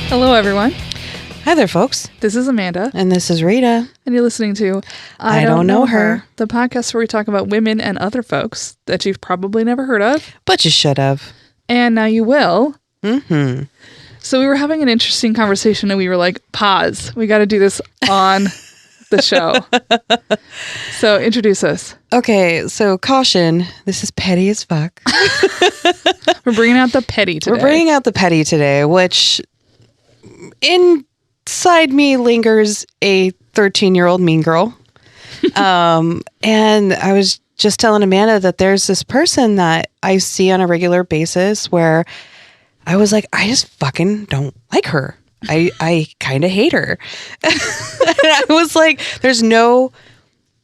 Hello, everyone. Hi there, folks. This is Amanda. And this is Rita. And you're listening to I Don't Know Her, the podcast where we talk about women and other folks that you've probably never heard of. But you should have. And now you will. Mm-hmm. So we were having an interesting conversation and we were like, pause. We got to do this on the show. So introduce us. Okay, so caution. This is petty as fuck. We're bringing out the petty today. We're bringing out the petty today, which inside me lingers a 13-year-old mean girl. And I was just telling Amanda that there's this person that I see on a regular basis where I was like, I just fucking don't like her. I kind of hate her. And I was like, there's no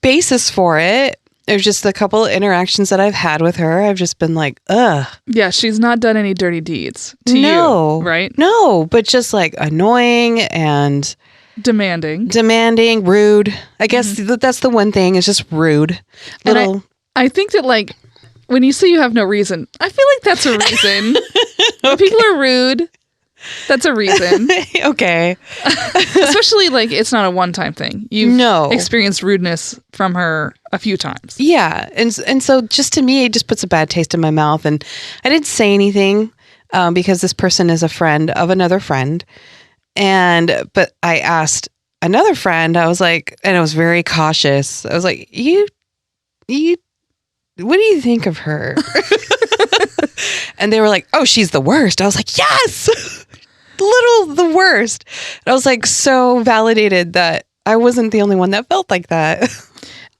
basis for it. There's just a couple of interactions that I've had with her. I've just been like, ugh. Yeah, she's not done any dirty deeds to you, right? No, but just like annoying and demanding, rude. I guess that's the one thing. It's just rude. And I think that like when you say you have no reason, I feel like that's a reason. When people are rude, that's a reason. Okay. Especially like it's not a one-time thing. You've experienced rudeness from her a few times. Yeah. And so just to me, it just puts a bad taste in my mouth. And I didn't say anything because this person is a friend of another friend. But I asked another friend, I was like, and I was very cautious. I was like, you, what do you think of her? And they were like, oh, she's the worst. I was like, yes, the worst. And I was like, so validated that I wasn't the only one that felt like that.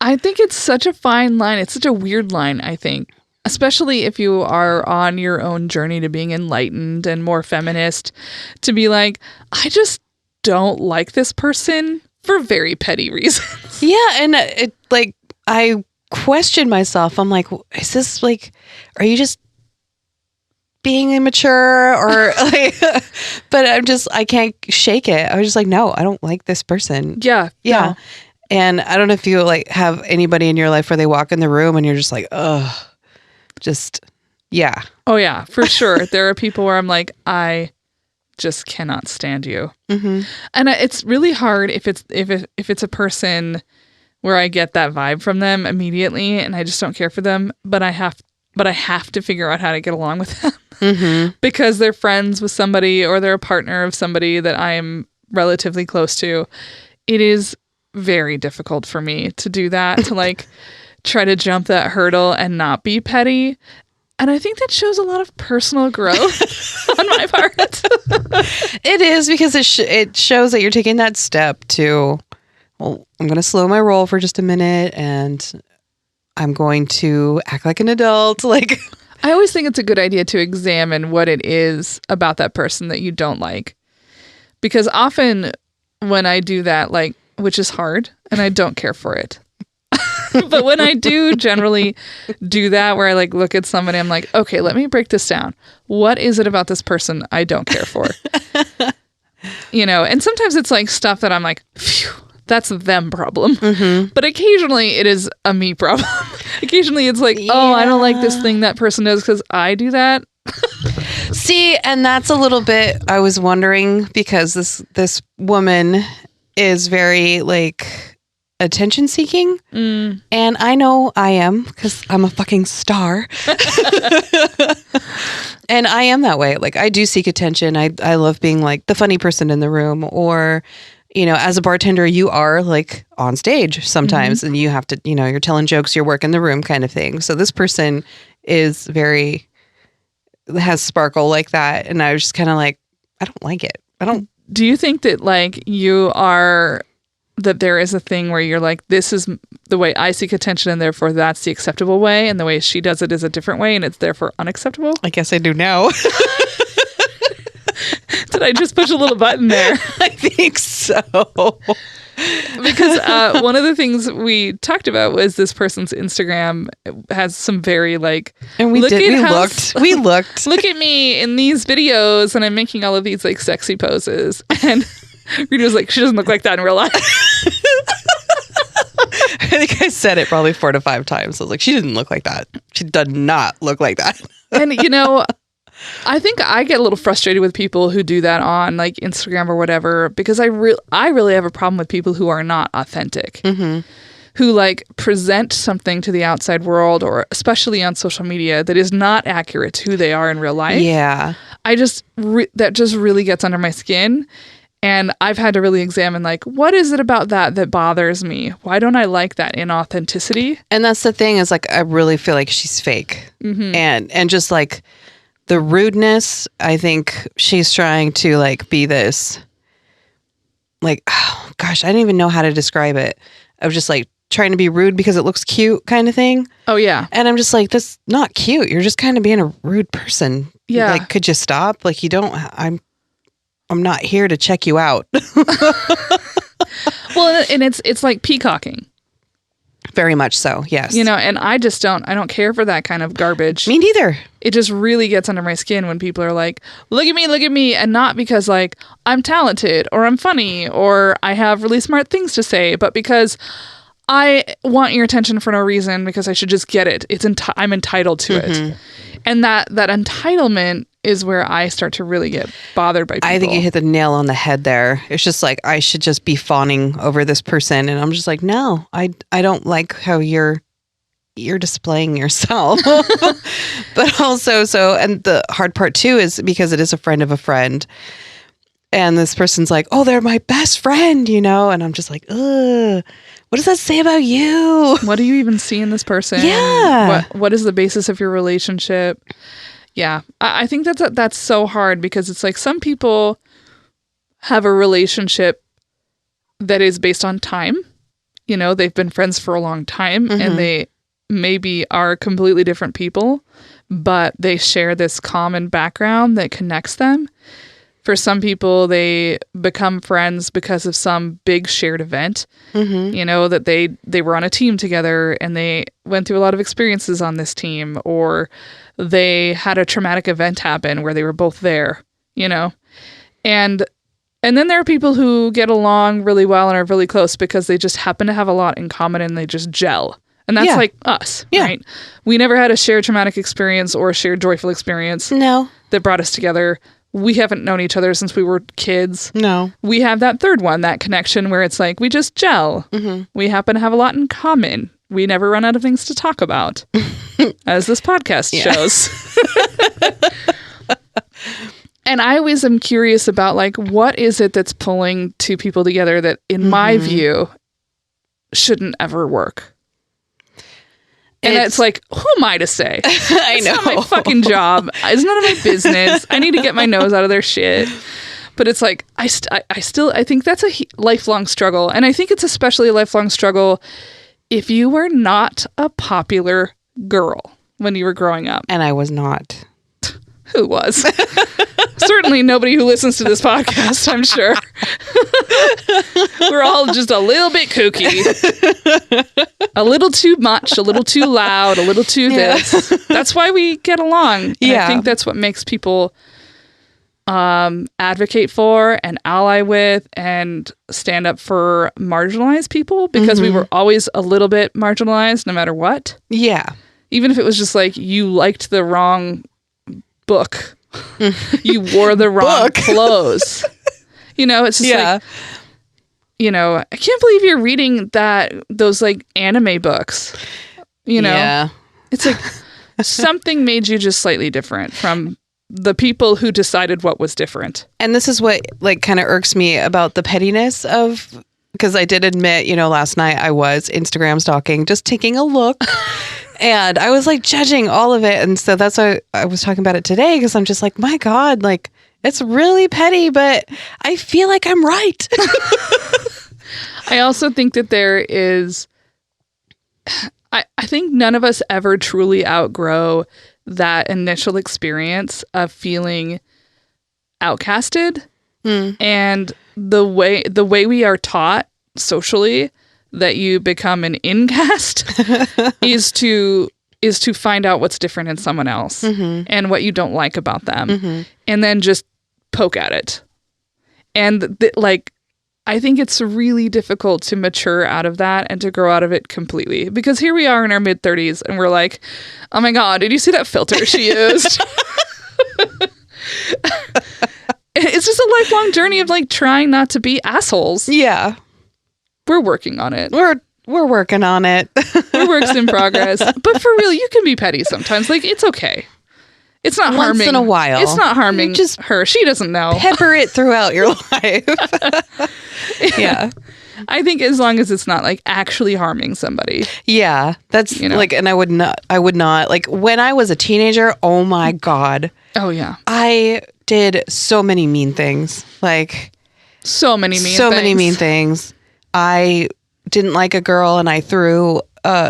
I think it's such a fine line. It's such a weird line, I think, especially if you are on your own journey to being enlightened and more feminist, to be like, I just don't like this person for very petty reasons. Yeah. And I question myself. I'm like, is this like, are you just being immature or like, but I can't shake it. I was just like, no, I don't like this person. Yeah. Yeah. No. And I don't know if you like have anybody in your life where they walk in the room and you're just like, ugh, just, yeah. Oh yeah, for sure. There are people where I'm like, I just cannot stand you. Mm-hmm. And it's really hard if it's a person where I get that vibe from them immediately and I just don't care for them, but I have to figure out how to get along with them because they're friends with somebody or they're a partner of somebody that I am relatively close to. It is very difficult for me to do that, to like try to jump that hurdle and not be petty. And I think that shows a lot of personal growth on my part. It is because it shows that you're taking that step to, well, I'm going to slow my roll for just a minute and I'm going to act like an adult. Like, I always think it's a good idea to examine what it is about that person that you don't like. Because often when I do that, like, which is hard and I don't care for it. But when I do generally do that, where I like look at somebody, I'm like, okay, let me break this down. What is it about this person I don't care for? And sometimes it's like stuff that I'm like, phew, that's a them problem. Mm-hmm. But occasionally it is a me problem. Occasionally it's like, oh, I don't like this thing that person does because I do that. See, and that's a little bit, I was wondering because this woman is very like attention seeking. And I know I am because I'm a fucking star. And I am that way. Like I do seek attention. I love being like the funny person in the room or, as a bartender, you are like on stage sometimes and you have to, you're telling jokes, you're working the room kind of thing. So this person is has sparkle like that. And I was just kind of like, I don't like it. Do you think that like that there is a thing where you're like, this is the way I seek attention and therefore that's the acceptable way and the way she does it is a different way and it's therefore unacceptable? I guess I do now. Did I just push a little button there? I think so. Because one of the things we talked about was this person's Instagram has some very like, and we looked. Look at me in these videos, and I'm making all of these like sexy poses. And Rita was like, she doesn't look like that in real life. I think I said it probably 4 to 5 times. I was like, she didn't look like that. She did not look like that. And I think I get a little frustrated with people who do that on like Instagram or whatever, because I really have a problem with people who are not authentic, who like present something to the outside world, or especially on social media, that is not accurate to who they are in real life. Yeah. That just really gets under my skin. And I've had to really examine, like, what is it about that bothers me? Why don't I like that inauthenticity? And that's the thing, is like, I really feel like she's fake. And just like the rudeness, I think she's trying to like be this, like, oh gosh, I don't even know how to describe it, of just like trying to be rude because it looks cute kind of thing. Oh, yeah. And I'm just like, that's not cute. You're just kind of being a rude person. Yeah. Like, could you stop? Like, you don't, I'm not here to check you out. Well, and it's like peacocking. Very much so, yes. You know, and I don't care for that kind of garbage. Me neither. It just really gets under my skin when people are like, look at me. And not because like I'm talented or I'm funny or I have really smart things to say, but because I want your attention for no reason, because I should just get it. I'm entitled to it. And that entitlement is where I start to really get bothered by people. I think you hit the nail on the head there. It's just like, I should just be fawning over this person. And I'm just like, no, I don't like how you're displaying yourself. But also, and the hard part too is because it is a friend of a friend. And this person's like, oh, they're my best friend, you know? And I'm just like, ugh. What does that say about you? What do you even see in this person? Yeah. What is the basis of your relationship? Yeah. I think that's so hard, because it's like some people have a relationship that is based on time. You know, they've been friends for a long time and they maybe are completely different people, but they share this common background that connects them. For some people, they become friends because of some big shared event, you know, that they were on a team together and they went through a lot of experiences on this team, or they had a traumatic event happen where they were both there, you know. And then there are people who get along really well and are really close because they just happen to have a lot in common and they just gel. And that's like us, right? We never had a shared traumatic experience or a shared joyful experience that brought us together. We haven't known each other since we were kids. No. We have that third one, that connection where it's like, we just gel. We happen to have a lot in common. We never run out of things to talk about, as this podcast shows. And I always am curious about, like, what is it that's pulling two people together that, in my view, shouldn't ever work? And it's like, who am I to say? I know. It's not my fucking job. It's none of my business. I need to get my nose out of their shit. But it's like, I think that's a lifelong struggle. And I think it's especially a lifelong struggle if you were not a popular girl when you were growing up. And I was not. Who was? Certainly nobody who listens to this podcast, I'm sure. We're all just a little bit kooky. A little too much, a little too loud, a little too this. That's why we get along. And I think that's what makes people advocate for and ally with and stand up for marginalized people, because we were always a little bit marginalized no matter what. Yeah. Even if it was just like you liked the wrong book. You wore the wrong clothes. You know, it's just like, you know, I can't believe you're reading those like anime books. You know, it's like something made you just slightly different from the people who decided what was different. And this is what like kind of irks me about the pettiness of, because I did admit, you know, last night I was Instagram stalking, just taking a look. And I was like judging all of it. And so that's why I was talking about it today, because I'm just like, my God, like it's really petty, but I feel like I'm right. I also think that there is, I think none of us ever truly outgrow that initial experience of feeling outcasted. And the way we are taught socially that you become an incast is to find out what's different in someone else and what you don't like about them, and then just poke at it. And like, I think it's really difficult to mature out of that and to grow out of it completely, because here we are in our mid-30s and we're like, oh my God, did you see that filter she used? It's just a lifelong journey of like trying not to be assholes. Yeah. We're working on it. We're working on it. We're works in progress. But for real, you can be petty sometimes. Like, it's okay. It's not harming. Once in a while. It's not harming just her. She doesn't know. Pepper it throughout your life. Yeah. I think as long as it's not like actually harming somebody. Yeah. That's like, and I would not, like when I was a teenager, oh my God. Oh yeah. I did so many mean things. Like so many mean things. I didn't like a girl and I threw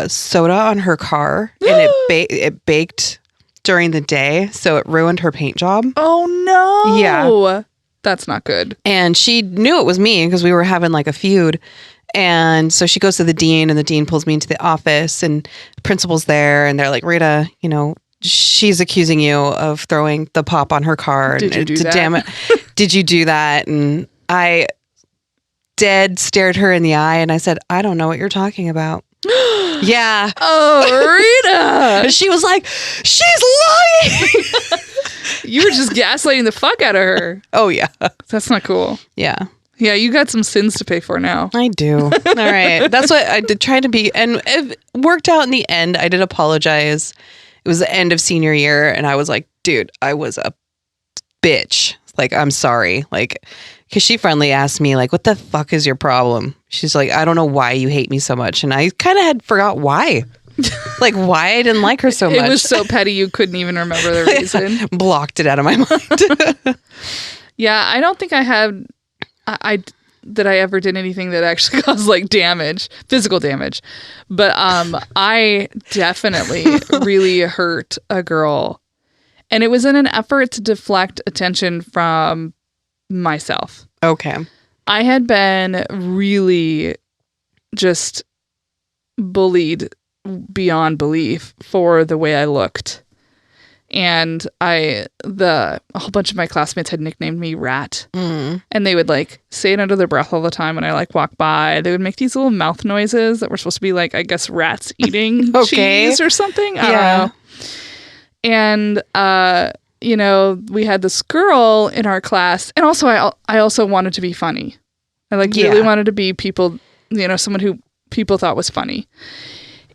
soda on her car and it baked during the day, so it ruined her paint job. Oh no. Yeah. That's not good. And she knew it was me because we were having like a feud. And so she goes to the dean and the dean pulls me into the office and the principal's there and they're like, Rita, she's accusing you of throwing the pop on her car. Did you do that? Damn it. Did you do that? And I dead stared her in the eye and I said, I don't know what you're talking about. Yeah. Oh, Rita. And she was like, she's lying. You were just gaslighting the fuck out of her. Oh, yeah. That's not cool. Yeah. Yeah, you got some sins to pay for now. I do. All right. That's what I did try to be. And it worked out in the end. I did apologize. It was the end of senior year. And I was like, dude, I was a bitch. Like, I'm sorry. Like, because she finally asked me, like, what the fuck is your problem? She's like, I don't know why you hate me so much. And I kind of had forgot why. Like, why I didn't like her so much. It was so petty you couldn't even remember the reason. Blocked it out of my mind. Yeah, I don't think I had... that I ever did anything that actually caused like damage, physical damage. But I definitely really hurt a girl. And it was in an effort to deflect attention from myself. Okay. I had been really just bullied beyond belief for the way I looked. And a whole bunch of my classmates had nicknamed me Rat. And they would like say it under their breath all the time when I like walk by. They would make these little mouth noises that were supposed to be like, I guess, rats eating cheese or something. I don't know. And, we had this girl in our class. And also, I also wanted to be funny. I really wanted to be people, someone who people thought was funny.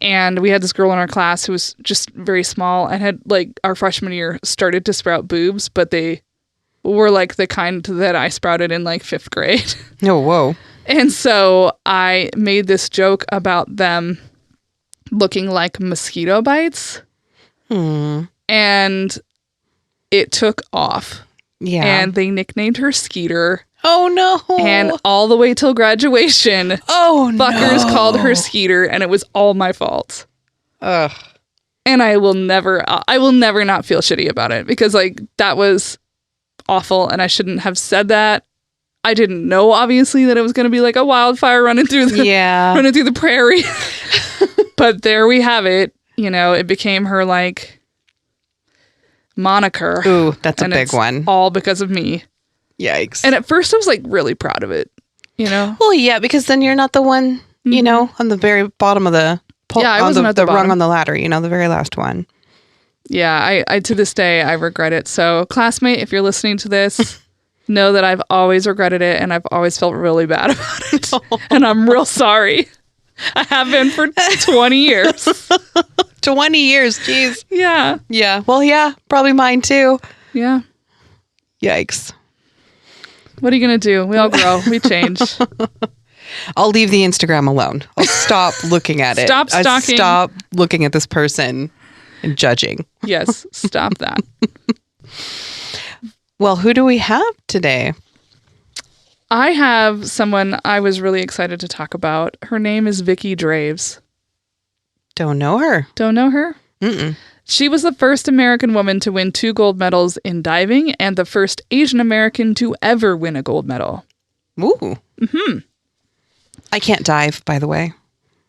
And we had this girl in our class who was just very small and had like our freshman year started to sprout boobs, but they were like the kind that I sprouted in like 5th grade. Oh, whoa. And so I made this joke about them looking like mosquito bites. And it took off. Yeah. And they nicknamed her Skeeter. Oh, no. And all the way till graduation, fuckers called her Skeeter, and it was all my fault. Ugh. And I will never not feel shitty about it because, like, that was awful, and I shouldn't have said that. I didn't know, obviously, that it was going to be like a wildfire running through the prairie. But there we have it. It became her, like, moniker. Ooh, that's a big one. All because of me. Yikes. And at first I was like really proud of it, Well, yeah, because then you're not the one, on the very bottom of the pole. Yeah, I wasn't at the rung on the ladder, the very last one. Yeah, I to this day, I regret it. So classmate, if you're listening to this, know that I've always regretted it and I've always felt really bad about it. And I'm real sorry. I have been for 20 years. 20 years, jeez. Yeah. Yeah. Well, yeah, probably mine too. Yeah. Yikes. What are you going to do? We all grow. We change. I'll leave the Instagram alone. I'll stop looking at it. Stop stalking. Stop looking at this person and judging. Yes, stop that. Well, who do we have today? I have someone I was really excited to talk about. Her name is Vicki Draves. Don't know her. Don't know her? Mm-mm. She was the first American woman to win 2 gold medals in diving and the first Asian American to ever win a gold medal. Ooh. Mm-hmm. I can't dive, by the way.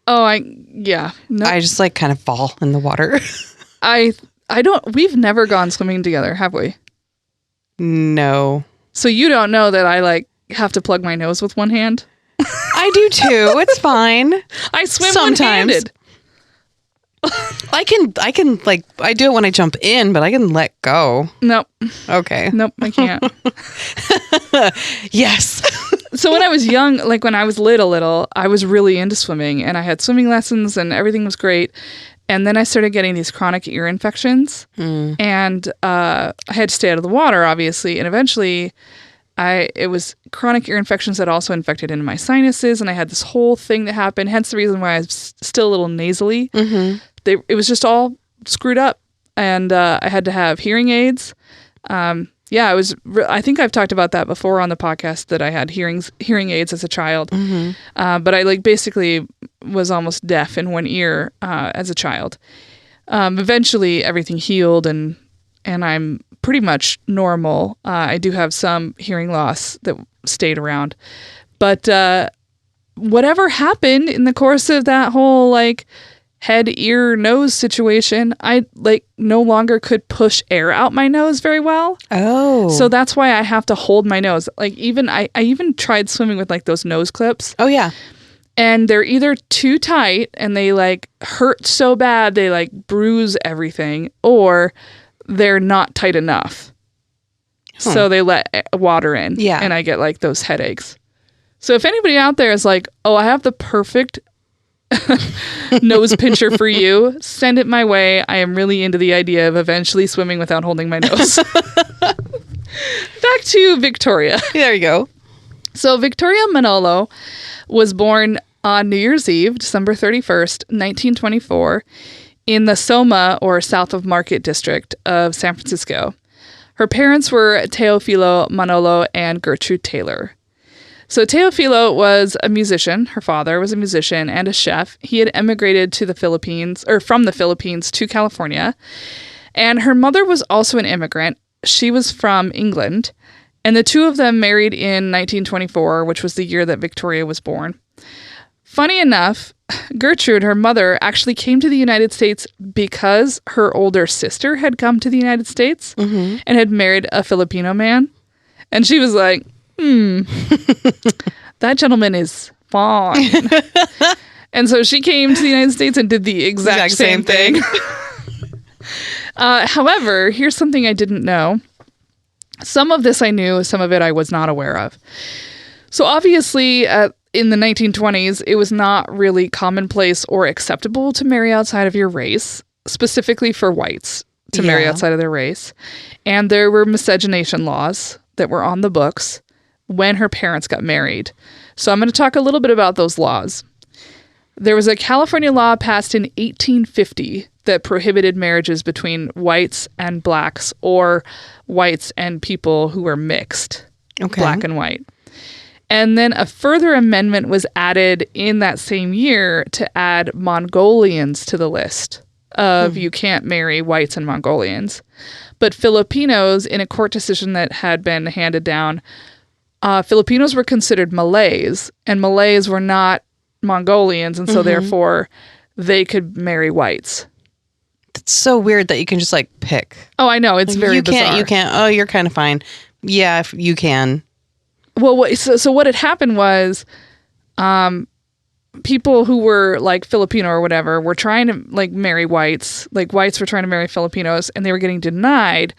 Oh, No. I just like kind of fall in the water. We've never gone swimming together, have we? No. So you don't know that I like have to plug my nose with one hand? I do too. It's fine. I swim sometimes. one-handed. I can like, I do it when I jump in, but I can let go. Nope. Okay. Nope, I can't. Yes. So when I was young, like when I was little, I was really into swimming and I had swimming lessons and everything was great. And then I started getting these chronic ear infections and I had to stay out of the water, obviously. And eventually it was chronic ear infections that also infected into my sinuses. And I had this whole thing that happened. Hence the reason why I was still a little nasally. It was just all screwed up. And I had to have hearing aids. I think I've talked about that before on the podcast that I had hearing aids as a child. But I like basically was almost deaf in one ear as a child. Eventually everything healed and I'm pretty much normal. I do have some hearing loss that stayed around. But whatever happened in the course of that whole like head, ear, nose situation, I like no longer could push air out my nose very well. Oh. So that's why I have to hold my nose. Like even I even tried swimming with like those nose clips. Oh yeah. And they're either too tight and they like hurt so bad they like bruise everything, or they're not tight enough. So they let water in. Yeah. And I get like those headaches. So if anybody out there is like, oh, I have the perfect nose pincher for you, send it my way. I am really into the idea of eventually swimming without holding my nose. Back to Victoria. There you go. So Victoria Manalo was born on New Year's Eve, December 31st, 1924, in the Soma, or South of Market district of San Francisco. Her parents were Teofilo Manalo and Gertrude Taylor. So Teofilo was a musician. Her father was a musician and a chef. He had emigrated to the Philippines, or from the Philippines to California. And her mother was also an immigrant. She was from England. And the two of them married in 1924, which was the year that Victoria was born. Funny enough, Gertrude, her mother, actually came to the United States because her older sister had come to the United States and had married a Filipino man. And she was like, that gentleman is fine. And so she came to the United States and did the exact same thing. However, here's something I didn't know. Some of this I knew, some of it I was not aware of. So obviously, in the 1920s, it was not really commonplace or acceptable to marry outside of your race, specifically for whites to marry outside of their race. And there were miscegenation laws that were on the books when her parents got married. So I'm going to talk a little bit about those laws. There was a California law passed in 1850 that prohibited marriages between whites and blacks, or whites and people who were mixed, black and white. And then a further amendment was added in that same year to add Mongolians to the list of you can't marry whites and Mongolians. But Filipinos, in a court decision that had been handed down, Filipinos were considered Malays, and Malays were not Mongolians, and so therefore they could marry whites. It's so weird that you can just like pick. Oh, I know. It's very bizarre. You can't. Oh, you're kind of fine. Yeah, if you can. Well, so what had happened was people who were like Filipino or whatever were trying to like marry whites. Like whites were trying to marry Filipinos and they were getting denied.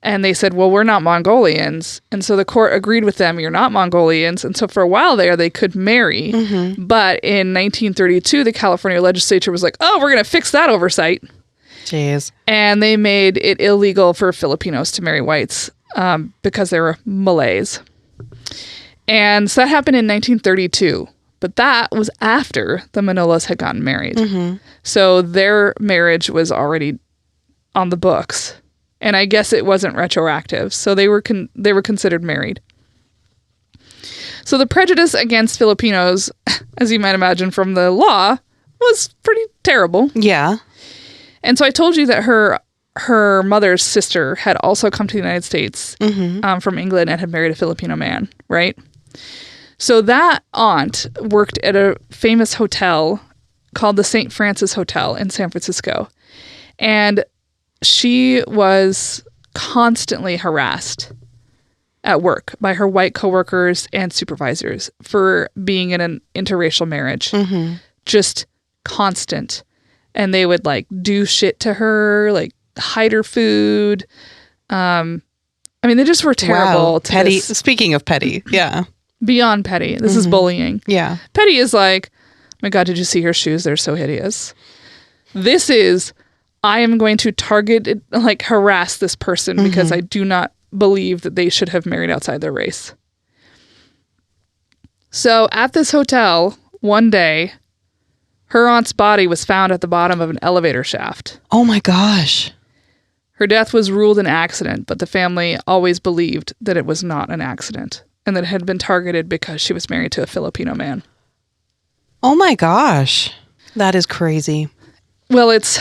And they said, well, we're not Mongolians. And so the court agreed with them, you're not Mongolians. And so for a while there, they could marry. But in 1932, the California legislature was like, oh, we're going to fix that oversight. Jeez. And they made it illegal for Filipinos to marry whites because they were Malays. And so that happened in 1932. But that was after the Manolos had gotten married. So their marriage was already on the books. And I guess it wasn't retroactive. So they were considered married. So the prejudice against Filipinos, as you might imagine from the law, was pretty terrible. Yeah. And so I told you that her mother's sister had also come to the United States from England and had married a Filipino man, right? So that aunt worked at a famous hotel called the St. Francis Hotel in San Francisco. And she was constantly harassed at work by her white coworkers and supervisors for being in an interracial marriage. Just constant. and they would like do shit to her, like hide her food. I mean, they just were terrible. Wow. Petty. Speaking of petty. Yeah. Beyond petty. This is bullying. Yeah. Petty is like, oh my God, did you see her shoes? They're so hideous. This is, I am going to target, like harass this person because I do not believe that they should have married outside their race. So at this hotel, one day, her aunt's body was found at the bottom of an elevator shaft. Oh my gosh. Her death was ruled an accident, but the family always believed that it was not an accident and that it had been targeted because she was married to a Filipino man. Oh my gosh. That is crazy. Well, it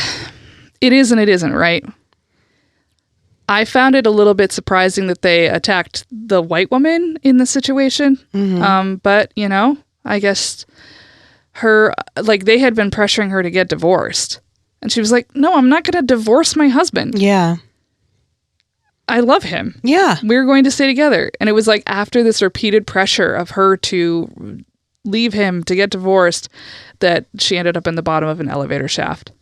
is and it isn't, right? I found it a little bit surprising that they attacked the white woman in the situation. But, you know, I guess they had been pressuring her to get divorced. And she was like, no, I'm not going to divorce my husband. Yeah. I love him. Yeah. We're going to stay together. And it was like after this repeated pressure of her to leave him to get divorced that she ended up in the bottom of an elevator shaft.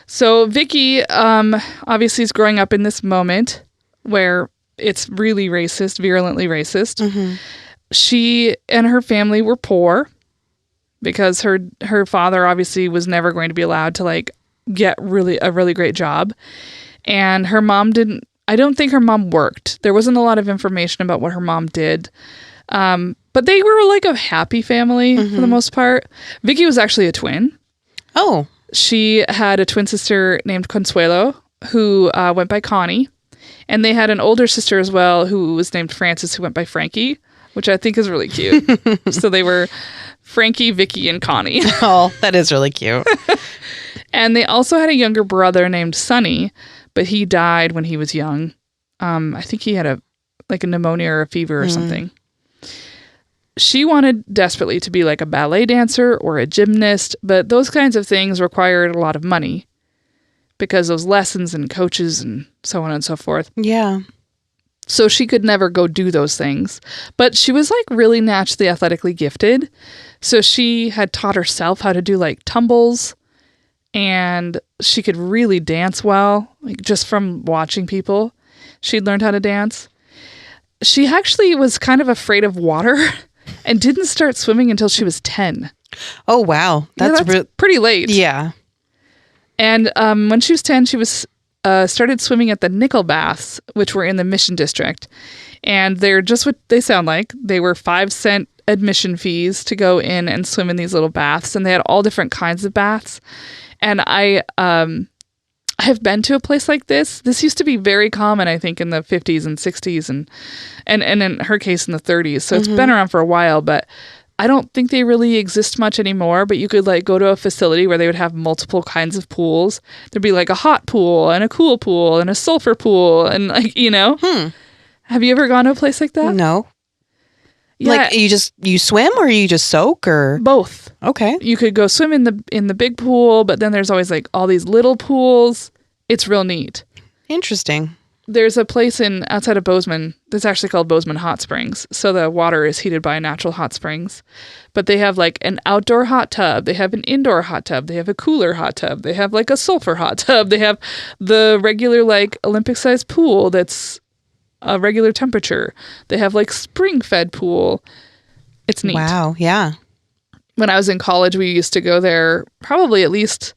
So Vicki obviously is growing up in this moment where it's really racist, virulently racist. She and her family were poor because her father obviously was never going to be allowed to like get a really great job. And her mom I don't think her mom worked. There wasn't a lot of information about what her mom did. But they were like a happy family for the most part. Vicki was actually a twin. Oh. She had a twin sister named Consuelo who went by Connie. And they had an older sister as well who was named Frances who went by Frankie, which I think is really cute. So they were Frankie, Vicki, and Connie. Oh, that is really cute. And they also had a younger brother named Sonny, but he died when he was young. I think he had a pneumonia or a fever or something. She wanted desperately to be like a ballet dancer or a gymnast, but those kinds of things required a lot of money because those lessons and coaches and so on and so forth. Yeah. So she could never go do those things. But she was like really naturally athletically gifted. So she had taught herself how to do like tumbles, and she could really dance well, like just from watching people. She'd learned how to dance. She actually was kind of afraid of water and didn't start swimming until she was 10. Oh, wow. That's pretty late. Yeah. And when she was 10, she was started swimming at the nickel baths, which were in the Mission District. And they're just what they sound like. They were 5-cent admission fees to go in and swim in these little baths. And they had all different kinds of baths. And I have been to a place like this. This used to be very common, I think, in the 50s and 60s and in her case in the 30s. So it's been around for a while, but I don't think they really exist much anymore. But you could like go to a facility where they would have multiple kinds of pools. There'd be like a hot pool and a cool pool and a sulfur pool and like, you know. Have you ever gone to a place like that? No. Yeah. Like you swim or you just soak or both? Okay. You could go swim in the big pool, but then there's always like all these little pools. It's real neat. Interesting. There's a place outside of Bozeman that's actually called Bozeman Hot Springs. So the water is heated by natural hot springs. But they have like an outdoor hot tub. They have an indoor hot tub. They have a cooler hot tub. They have like a sulfur hot tub. They have the regular like Olympic-sized pool that's a regular temperature. They have like spring-fed pool. It's neat. Wow, yeah. When I was in college, we used to go there probably at least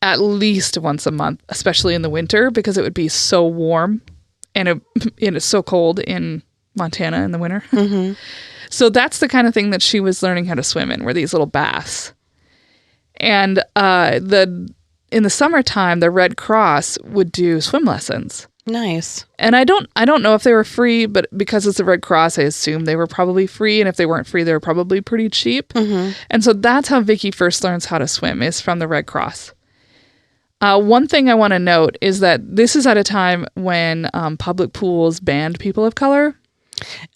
once a month, especially in the winter, because it would be so warm and it's so cold in Montana in the winter. So that's the kind of thing that she was learning how to swim in, were these little baths. And in the summertime, the Red Cross would do swim lessons. Nice. And I don't know if they were free, but because it's the Red Cross, I assume they were probably free. And if they weren't free, they were probably pretty cheap. And so that's how Vicki first learns how to swim, is from the Red Cross. One thing I want to note is that this is at a time when public pools banned people of color.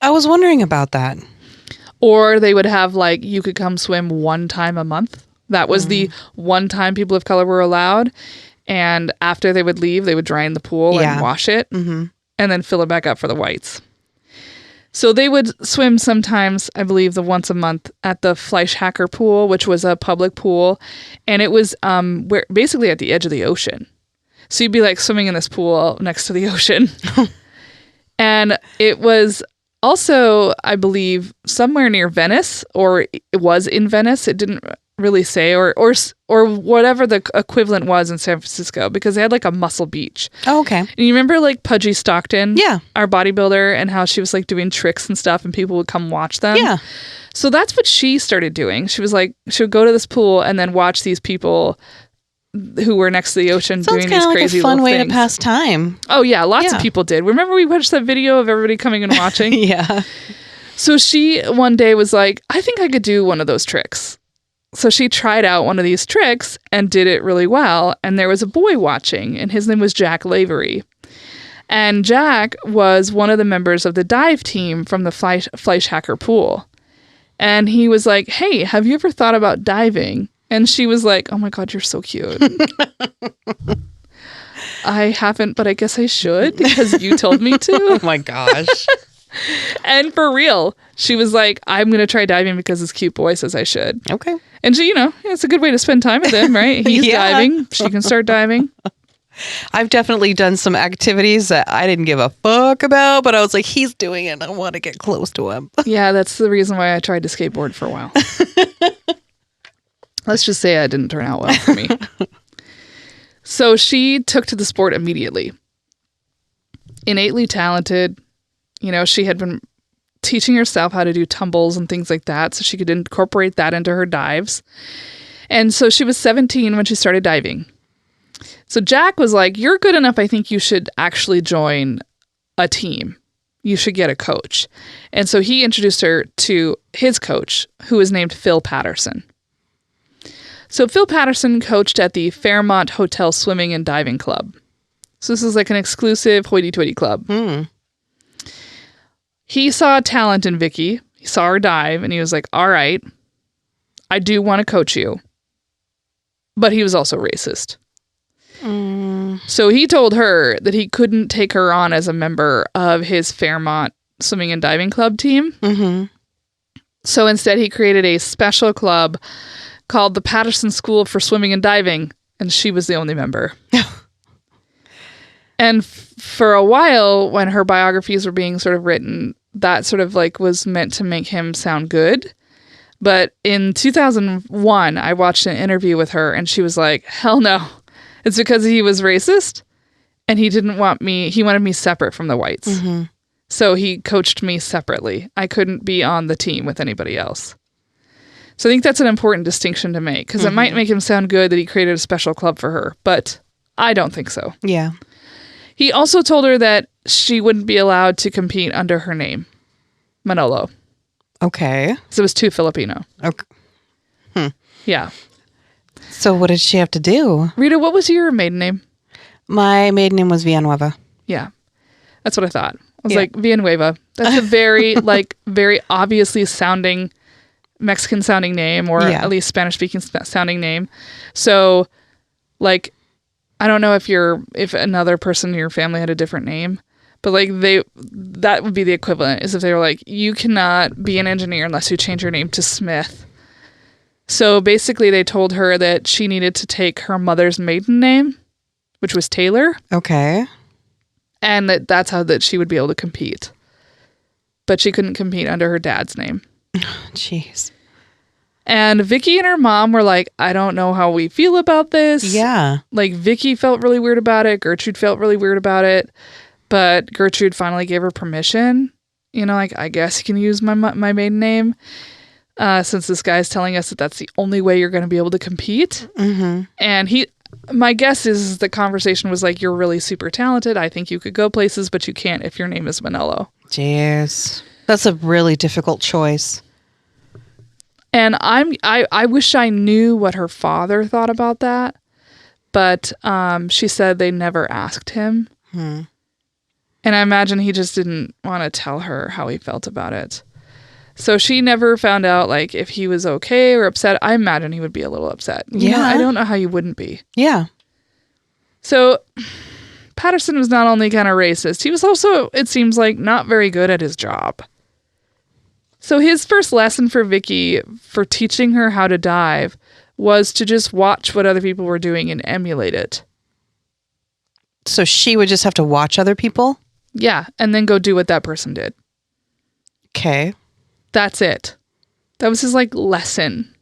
I was wondering about that. Or they would have like, you could come swim one time a month. That was the one time people of color were allowed. And after they would leave, they would drain the pool and wash it and then fill it back up for the whites. So they would swim sometimes, I believe, the once a month at the Fleischhacker pool, which was a public pool. And it was basically at the edge of the ocean. So you'd be like swimming in this pool next to the ocean. And it was also, I believe, somewhere near Venice, or it was in Venice. It didn't really say, or whatever the equivalent was in San Francisco, because they had like a Muscle Beach. Oh, okay. And you remember like Pudgy Stockton? Yeah. Our bodybuilder, and how she was like doing tricks and stuff and people would come watch them? Yeah. So that's what she started doing. She was like, she would go to this pool and then watch these people who were next to the ocean doing these crazy like a fun little way things. to pass time. Oh yeah, lots of people did. Remember we watched that video of everybody coming and watching? Yeah. So she one day was like, I think I could do one of those tricks. So she tried out one of these tricks and did it really well. And there was a boy watching, and his name was Jack Lavery. And Jack was one of the members of the dive team from the Fleischhacker pool. And he was like, hey, have you ever thought about diving? And she was like, oh my God, you're so cute. I haven't, but I guess I should because you told me to. Oh my gosh. And for real, she was like, I'm going to try diving because this cute boy says I should. Okay. And she, it's a good way to spend time with him, right? He's diving. She can start diving. I've definitely done some activities that I didn't give a fuck about, but I was like, he's doing it. I want to get close to him. Yeah, that's the reason why I tried to skateboard for a while. Let's just say it didn't turn out well for me. So she took to the sport immediately. Innately talented. She had been teaching herself how to do tumbles and things like that so she could incorporate that into her dives. And so she was 17 when she started diving. So Jack was like, you're good enough. I think you should actually join a team. You should get a coach. And so he introduced her to his coach, who was named Phil Patterson. So Phil Patterson coached at the Fairmont Hotel Swimming and Diving Club. So this is like an exclusive hoity-toity club. He saw talent in Vicki. He saw her dive, and he was like, all right, I do want to coach you. But he was also racist. So he told her that he couldn't take her on as a member of his Fairmont Swimming and Diving Club team. So instead, he created a special club called the Patterson School for Swimming and Diving, and she was the only member. And for a while, when her biographies were being sort of written, that sort of like was meant to make him sound good. But in 2001, I watched an interview with her, and she was like, hell no. It's because he was racist, and he didn't want me, he wanted me separate from the whites. So he coached me separately. I couldn't be on the team with anybody else. So I think that's an important distinction to make, because it might make him sound good that he created a special club for her, but I don't think so. Yeah. He also told her that she wouldn't be allowed to compete under her name, Manalo. Okay. So it was too Filipino. Okay. Yeah. So what did she have to do? Rita, what was your maiden name? My maiden name was Villanueva. Yeah. That's what I thought. I was like, Villanueva. That's a very, very obviously sounding Mexican sounding name, or at least Spanish speaking sounding name. So, like, I don't know if another person in your family had a different name, but like that would be the equivalent, is if they were like, you cannot be an engineer unless you change your name to Smith. So basically they told her that she needed to take her mother's maiden name, which was Taylor. Okay. And that's how that she would be able to compete. But she couldn't compete under her dad's name. Jeez. And Vicki and her mom were like, I don't know how we feel about this. Yeah. Like, Vicki felt really weird about it. Gertrude felt really weird about it. But Gertrude finally gave her permission. Like, I guess you can use my maiden name. Since this guy's telling us that that's the only way you're going to be able to compete. And my guess is the conversation was like, you're really super talented. I think you could go places, but you can't if your name is Manalo. Jeez. That's a really difficult choice. And I wish I knew what her father thought about that, but she said they never asked him. And I imagine he just didn't want to tell her how he felt about it. So she never found out like if he was okay or upset. I imagine he would be a little upset. I don't know how you wouldn't be. Yeah. So Patterson was not only kind of racist, he was also, it seems like, not very good at his job. So his first lesson for Vicki for teaching her how to dive was to just watch what other people were doing and emulate it. So she would just have to watch other people? Yeah, and then go do what that person did. Okay. That's it. That was his lesson.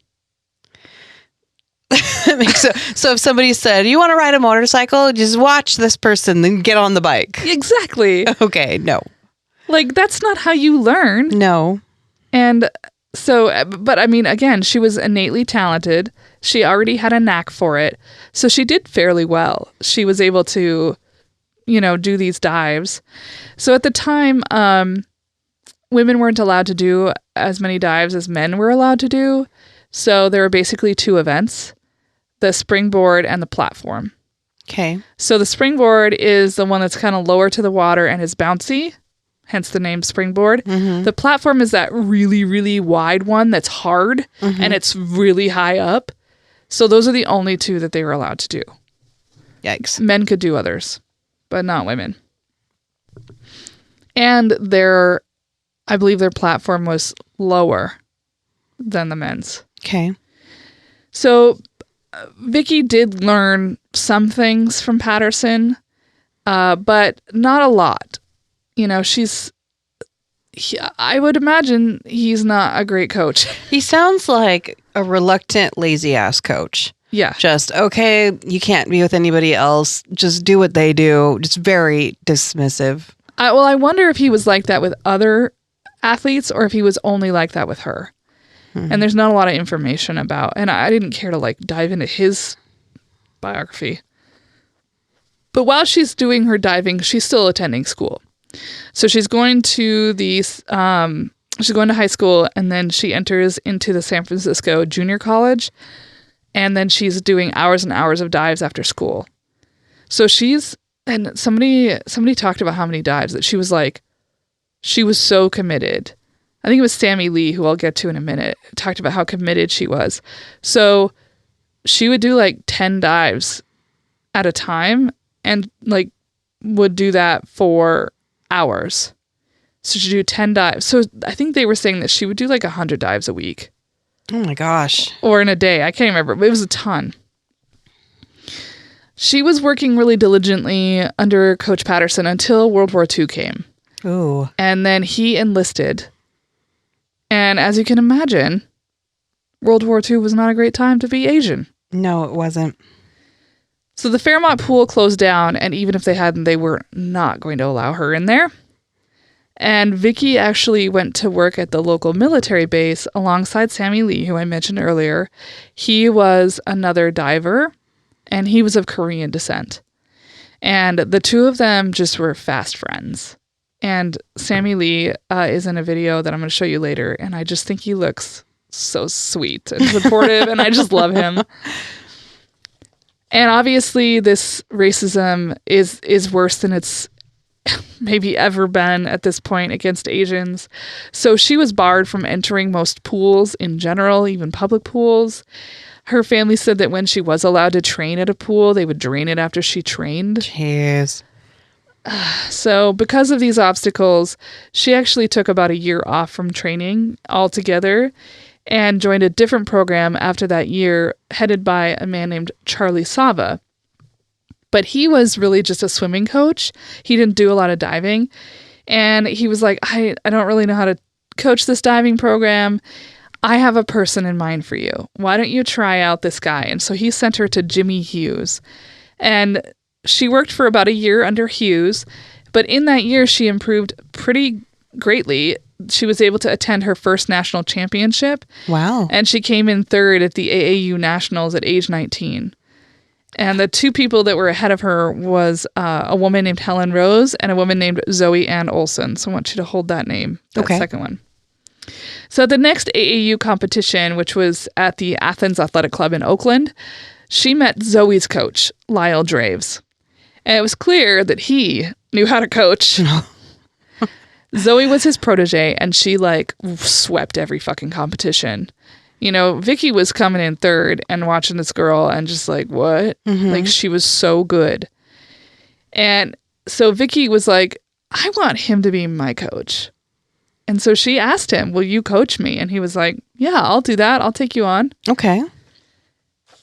So if somebody said, you want to ride a motorcycle, just watch this person, then get on the bike. Exactly. Okay, no. That's not how you learn. No. And so, but I mean, again, she was innately talented. She already had a knack for it. So she did fairly well. She was able to, do these dives. So at the time, women weren't allowed to do as many dives as men were allowed to do. So there were basically two events, the springboard and the platform. Okay. So the springboard is the one that's kind of lower to the water and is bouncy, hence the name springboard. Mm-hmm. The platform is that really, really wide one that's hard and it's really high up. So those are the only two that they were allowed to do. Yikes. Men could do others, but not women. And I believe their platform was lower than the men's. Okay. So Vicki did learn some things from Patterson, but not a lot. I would imagine he's not a great coach. He sounds like a reluctant, lazy-ass coach. Yeah. Just, okay, you can't be with anybody else. Just do what they do. Just very dismissive. I wonder if he was like that with other athletes or if he was only like that with her. Mm-hmm. And there's not a lot of information about, and I didn't care to dive into his biography. But while she's doing her diving, she's still attending school. So she's going to she's going to high school, and then she enters into the San Francisco Junior College, and then she's doing hours and hours of dives after school. So and somebody talked about how many dives that she was she was so committed. I think it was Sammy Lee, who I'll get to in a minute, talked about how committed she was. So she would do 10 dives at a time and would do that for hours. So she'd do 10 dives. So I think they were saying that she would do 100 dives a week. Oh my gosh. Or in a day. I can't remember, but it was a ton. She was working really diligently under Coach Patterson until World War II came. Ooh. And then he enlisted. And as you can imagine, World War II was not a great time to be Asian. No, it wasn't. So the Fairmont pool closed down, and even if they hadn't, they were not going to allow her in there. And Vicki actually went to work at the local military base alongside Sammy Lee, who I mentioned earlier. He was another diver, and he was of Korean descent. And the two of them just were fast friends. And Sammy Lee is in a video that I'm going to show you later, and I just think he looks so sweet and supportive, and I just love him. And obviously, this racism is worse than it's maybe ever been at this point against Asians. So she was barred from entering most pools in general, even public pools. Her family said that when she was allowed to train at a pool, they would drain it after she trained. Jeez. So because of these obstacles, she actually took about a year off from training altogether and joined a different program after that year, headed by a man named Charlie Sava. But he was really just a swimming coach. He didn't do a lot of diving. And he was like, I don't really know how to coach this diving program. I have a person in mind for you. Why don't you try out this guy? And so he sent her to Jimmy Hughes. And she worked for about a year under Hughes, but in that year she improved pretty greatly. She was able to attend her first national championship. Wow. And she came in third at the AAU Nationals at age 19. And the two people that were ahead of her was a woman named Helen Rose and a woman named Zoe Ann Olson. So I want you to hold that name, that second one. So the next AAU competition, which was at the Athens Athletic Club in Oakland, she met Zoe's coach, Lyle Draves. And it was clear that he knew how to coach. Zoe was his protege, and she swept every fucking competition. Vicki was coming in third and watching this girl and just what? Mm-hmm. She was so good. And so Vicki was like, I want him to be my coach. And so she asked him, will you coach me? And he was like, yeah, I'll do that. I'll take you on. Okay.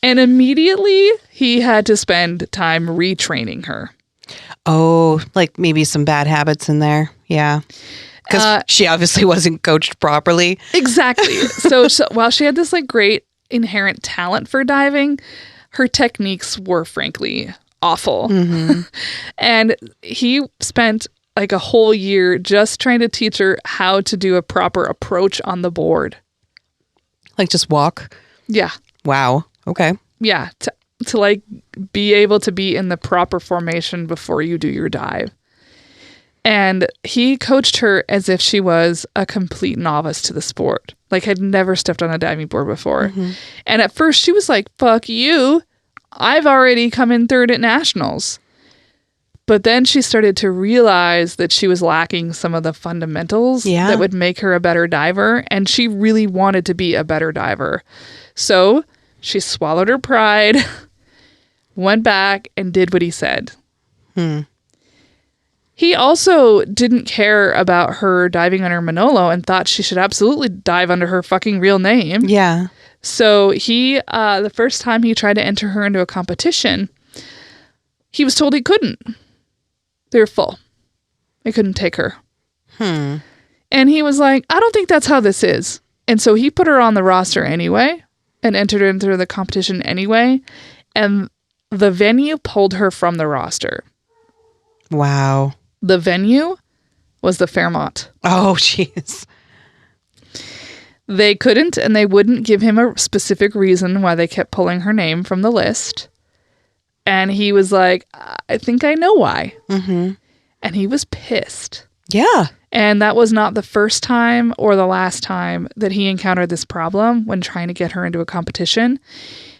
And immediately he had to spend time retraining her. Oh, like maybe some bad habits in there. Yeah. Because she obviously wasn't coached properly. Exactly. So while she had this like great inherent talent for diving, her techniques were frankly awful. Mm-hmm. And he spent like a whole year just trying to teach her how to do a proper approach on the board. Like just walk? Yeah. Wow. Okay. Yeah. To like be able to be in the proper formation before you do your dive. And he coached her as if she was a complete novice to the sport, like had never stepped on a diving board before. Mm-hmm. And at first she was like, fuck you. I've already come in third at nationals. But then she started to realize that she was lacking some of the fundamentals that would make her a better diver. And she really wanted to be a better diver. So she swallowed her pride, went back and did what he said. He also didn't care about her diving under Manalo and thought she should absolutely dive under her fucking real name. Yeah. So he, the first time he tried to enter her into a competition, he was told he couldn't. They were full. They couldn't take her. And he was like, I don't think that's how this is. And so he put her on the roster anyway and entered her into the competition anyway. And the venue pulled her from the roster. Wow. The venue was the Fairmont. Oh, jeez. They couldn't and they wouldn't give him a specific reason why they kept pulling her name from the list. And he was like, I think I know why. Mm-hmm. And he was pissed. Yeah. And that was not the first time or the last time that he encountered this problem when trying to get her into a competition.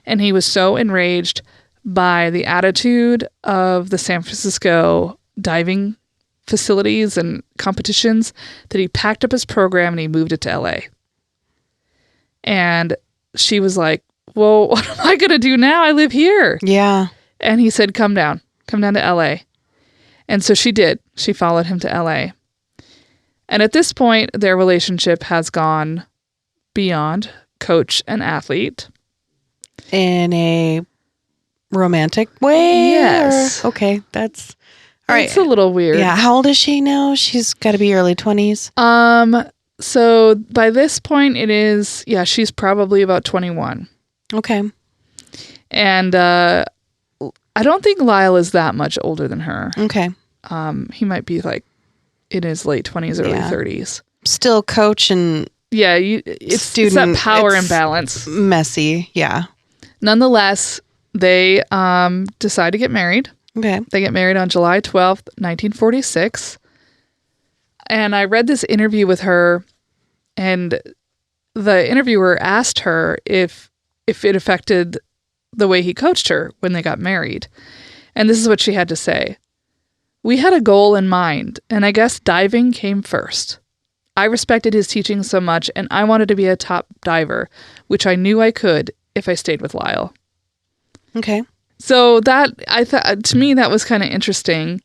And he was so enraged by the attitude of the San Francisco diving facilities and competitions that he packed up his program and he moved it to LA. And she was like, well, what am I going to do now? I live here. Yeah. And he said, come down to LA. And so she did. She followed him to LA. And at this point, their relationship has gone beyond coach and athlete. In a romantic way? Yes. Okay, that's all right. It's a little weird. Yeah. How old is she now? She's got to be early 20s. So by this point, it is, she's probably about 21. Okay. And I don't think Lyle is that much older than her. Okay. He might be like in his late 20s, early 30s. Still coach and it's that power imbalance. Messy. Yeah. Nonetheless, they decide to get married. Okay. They get married on July 12th, 1946. And I read this interview with her, and the interviewer asked her if it affected the way he coached her when they got married. And this is what she had to say. We had a goal in mind, and I guess diving came first. I respected his teaching so much, and I wanted to be a top diver, which I knew I could if I stayed with Lyle. Okay. So that, I thought, to me, that was kind of interesting.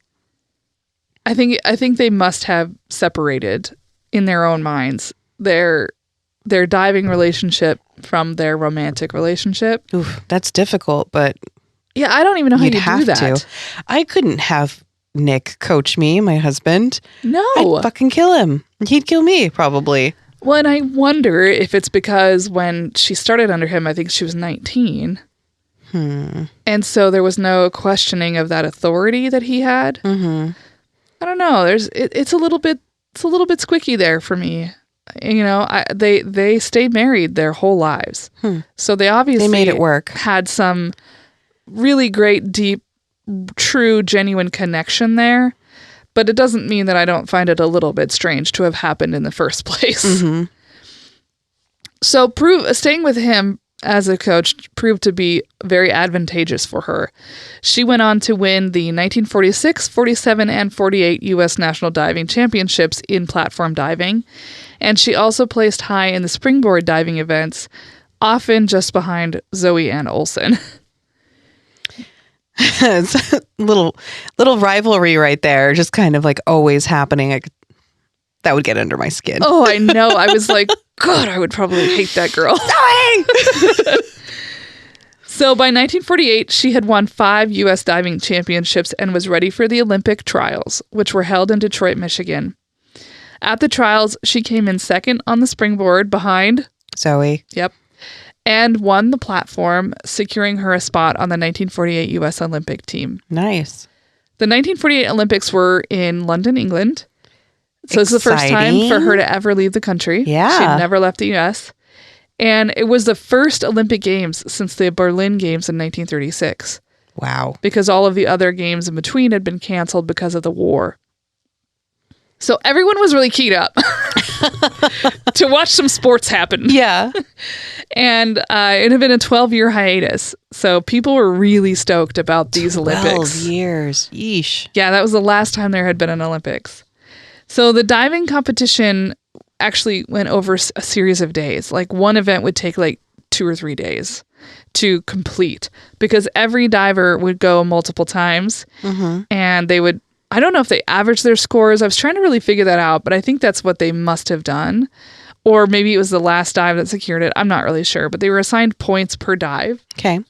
I think they must have separated in their own minds their diving relationship from their romantic relationship. Oof, that's difficult, but yeah, I don't even know how you do that. To. I couldn't have Nick coach me, my husband. No. I'd fucking kill him. He'd kill me, probably. Well, and I wonder if it's because when she started under him, I think she was 19. And so there was no questioning of that authority that he had. Mm-hmm. I don't know. It's a little bit squicky there for me. You know, they stayed married their whole lives. So they obviously made it work. Had some really great, deep, true, genuine connection there. But it doesn't mean that I don't find it a little bit strange to have happened in the first place. Mm-hmm. So staying with him as a coach proved to be very advantageous for her. She went on to win the 1946, 47, and 48 U.S. National Diving Championships in platform diving. And she also placed high in the springboard diving events, often just behind Zoe Ann Olsen. It's a little rivalry right there, just kind of like always happening. That would get under my skin. Oh, I know. I was like, God, I would probably hate that girl. So by 1948, she had won 5 U.S. diving championships and was ready for the Olympic trials, which were held in Detroit, Michigan. At the trials, she came in second on the springboard behind Zoe. Yep. And won the platform, securing her a spot on the 1948 U.S. Olympic team. Nice. The 1948 Olympics were in London, England. So it's the first time for her to ever leave the country. Yeah. She'd never left the U.S. And it was the first Olympic Games since the Berlin Games in 1936. Wow. Because all of the other games in between had been canceled because of the war. So everyone was really keyed up to watch some sports happen. Yeah. And it had been a 12-year hiatus. So people were really stoked about these Olympics. 12 years. Yeesh. Yeah, that was the last time there had been an Olympics. So the diving competition actually went over a series of days. Like one event would take like 2 or 3 days to complete because every diver would go multiple times and they would, I don't know if they averaged their scores. I was trying to really figure that out, but I think that's what they must have done. Or maybe it was the last dive that secured it. I'm not really sure, but they were assigned points per dive. Okay.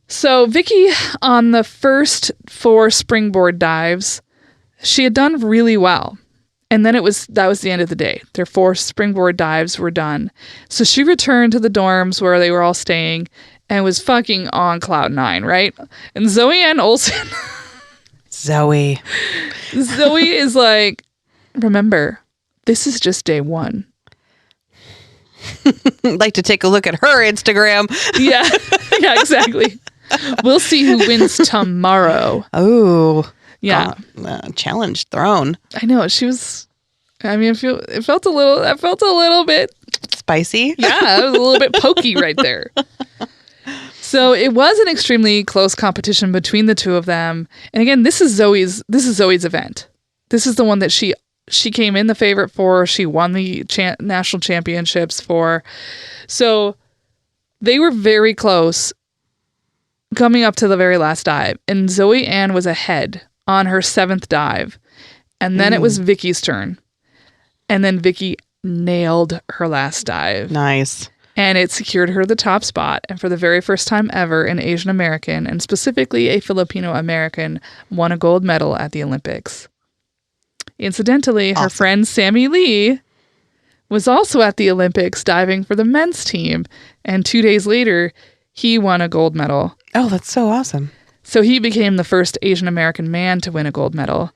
So Vicki, on the first 4 springboard dives, she had done really well. And then that was the end of the day. Their 4 springboard dives were done. So she returned to the dorms where they were all staying and was fucking on cloud 9, right? And Zoe Ann Olsen. Zoe is like, remember, this is just day 1. Like to take a look at her Instagram. Yeah, exactly. We'll see who wins tomorrow. Oh. Yeah. Challenge thrown. I know. She was, I mean, it felt a little bit spicy. Yeah, it was a little bit pokey right there. So it was an extremely close competition between the two of them. And again, this is Zoe's event. This is the one that she came in the favorite for. She won the national championships for. So they were very close coming up to the very last dive. And Zoe Ann was ahead on her 7th dive. And then it was Vicki's turn. And then Vicki nailed her last dive. Nice. And it secured her the top spot. And for the very first time ever, an Asian American, and specifically a Filipino American, won a gold medal at the Olympics. Incidentally, her friend Sammy Lee was also at the Olympics diving for the men's team. And 2 days later, he won a gold medal. Oh, that's so awesome. So he became the first Asian American man to win a gold medal.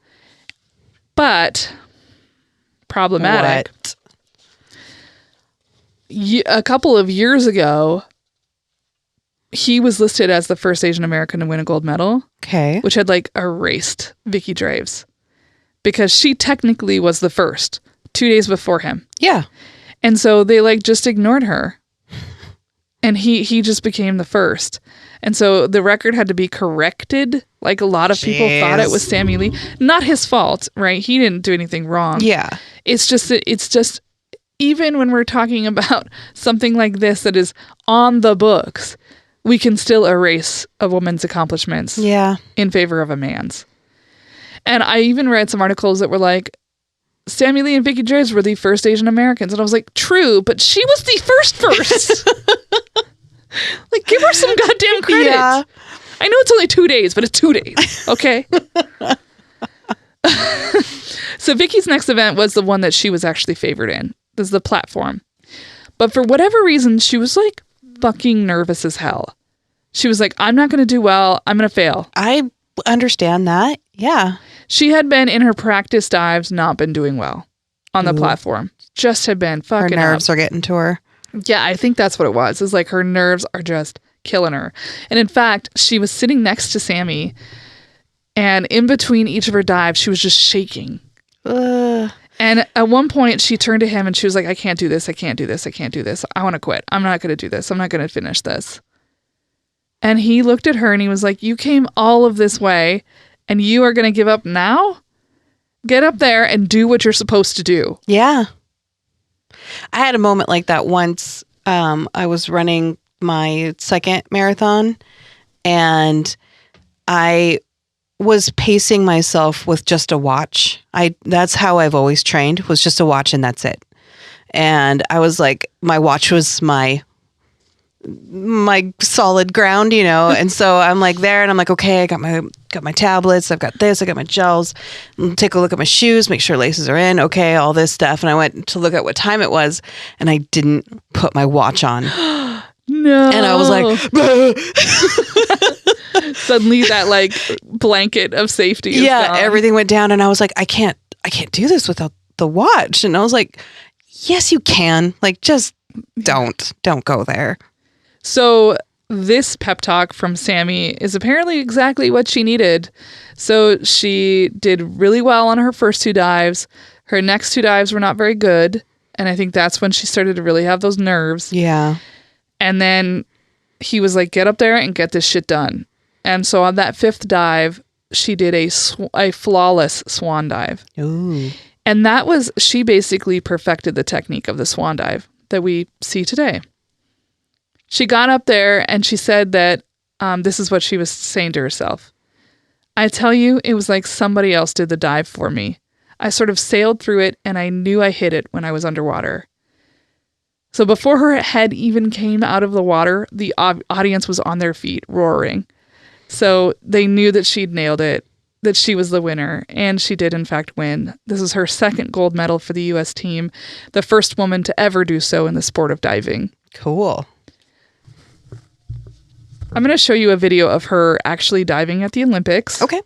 But problematic. What? A couple of years ago, he was listed as the first Asian American to win a gold medal. Okay. Which had like erased Vicki Draves. Because she technically was the first 2 days before him. Yeah. And so they like just ignored her. And he just became the first. And so the record had to be corrected. Like a lot of people thought it was Sammy Lee. Not his fault, right? He didn't do anything wrong. Yeah. It's just even when we're talking about something like this that is on the books, we can still erase a woman's accomplishments in favor of a man's. And I even read some articles that were like, Sammy Lee and Vicki Draves were the first Asian Americans. And I was like, true, but she was the first. Like, give her some goddamn credit. Yeah. I know it's only 2 days, but it's 2 days. Okay. So Vicki's next event was the one that she was actually favored in. This is the platform. But for whatever reason, she was like fucking nervous as hell. She was like, I'm not going to do well. I'm going to fail. I understand that. Yeah. She had been in her practice dives, not been doing well on the platform. Just had been fucking Her nerves are getting to her. Yeah, I think that's what it was. It's like her nerves are just killing her. And in fact, she was sitting next to Sammy, and in between each of her dives, she was just shaking. And at one point, she turned to him and she was like, I can't do this. I can't do this. I can't do this. I want to quit. I'm not going to do this. I'm not going to finish this. And he looked at her and he was like, you came all of this way and you are going to give up now? Get up there and do what you're supposed to do. Yeah. I had a moment like that once. I was running my second marathon and I was pacing myself with just a watch. That's how I've always trained, was just a watch and that's it. And I was like, my watch was my solid ground, and so I'm like there and I'm like, okay, I got my tablets, I've got this, I got my gels, take a look at my shoes, make sure laces are in, okay, all this stuff. And I went to look at what time it was and I didn't put my watch on. No. And I was like, suddenly that like blanket of safety is gone. Everything went down and I was like, I can't do this without the watch. And I was like, yes, you can. Like, just don't go there. So this pep talk from Sammy is apparently exactly what she needed. So she did really well on her first 2 dives. Her next 2 dives were not very good. And I think that's when she started to really have those nerves. Yeah. And then he was like, get up there and get this shit done. And so on that 5th dive, she did a flawless swan dive. Ooh. And she basically perfected the technique of the swan dive that we see today. She got up there and she said that this is what she was saying to herself. I tell you, it was like somebody else did the dive for me. I sort of sailed through it and I knew I hit it when I was underwater. So before her head even came out of the water, the audience was on their feet roaring. So they knew that she'd nailed it, that she was the winner, and she did in fact win. This is her 2nd gold medal for the U.S. team, the first woman to ever do so in the sport of diving. Cool. I'm going to show you a video of her actually diving at the Olympics. Okay.